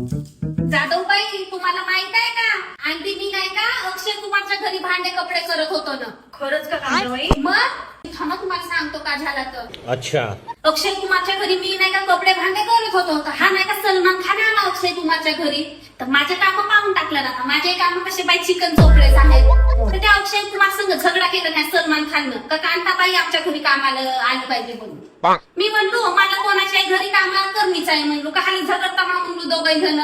जाधवबाई, तुम्हाला माहित आहे का आंटी मी नाही का अक्षय कुमारच्या घरी भांडे कपडे करत होतो ना. खरंच का कांताबाई? मग थांबा तुम्हाला सांगतो का झाला तर. अच्छा. अक्षय कुमारच्या घरी मी नाही का कपडे भांडे करत होतो. तर हा नाही का सलमान खान आला अक्षय कुमारच्या घरी. तर माझे काम पाहून टाकलं ना. माझे काम कसे बाई चिकन चोपडेच आहेत. तर त्या अक्षय कुमार संग झगडा केला नाही सलमान खाननं का कांताबाई आमच्या घरी कामाला आली पाहिजे म्हणून. मी म्हणलो मला कोणाच्या घरी कामाला कमीच आहे म्हणलो. का खाली झगडता म्हणलो दोघे जण.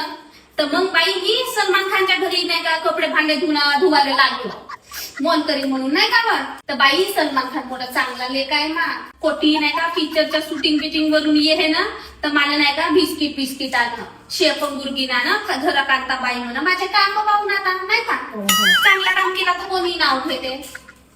तर मग बाई मी सलमान खानच्या घरी नाही का कपडे भांडे धुवायला लागलो मोल करी म्हणून नाही का. तर बाई सलमान खान मोठा चांगला लेख आहे मा. कोटी नाही का पिक्चरच्या शूटिंग बिटिंग वरून ये ना. तर मला नाही का बिस्किट आणं शेपन गुरगीन आणं घरा काढता बाई म्हणा माझे काम पाहून आता नाही का. चांगला काम केला तर कोणी नाव घेते.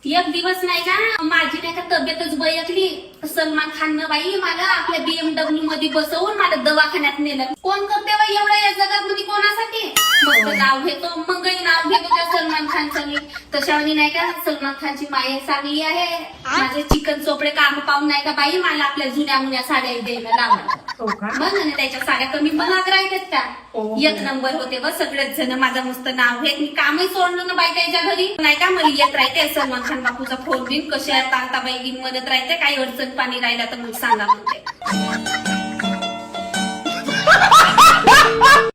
एक दिवस नाही का माझी नाही का तब्येतच बयकली. सलमान खाननं बाई मला आपल्या BMW मध्ये बसवून मला दवाखान्यात नेलं. कोण करते बाई एवढ्या या जगामध्ये कोणासाठी. मस्त नाव घेतो मगही नाव घेतो त्या सलमान खानचं मी. तशावानी नाही का सलमान खानची माय चांगली आहे. माझे चिकन चोपडे काम पाहून नाही का बाई मला आपल्या जुन्या मुन्या साड्या द्यायला लावल्या. मग आणि त्याच्या साड्या कमी महाग राहतात का. एक नंबर होते व सगळेच जण माझं मस्त नाव घेत. मी कामही सोडलं ना बाई त्याच्या घरी नाही का. मला येत राहते सलमान खान बापूचा फोन बिन कसे आहे कांताबाई मदत राहते. काही अडचण पाणी राहिला तर मग सांगा म्हणते.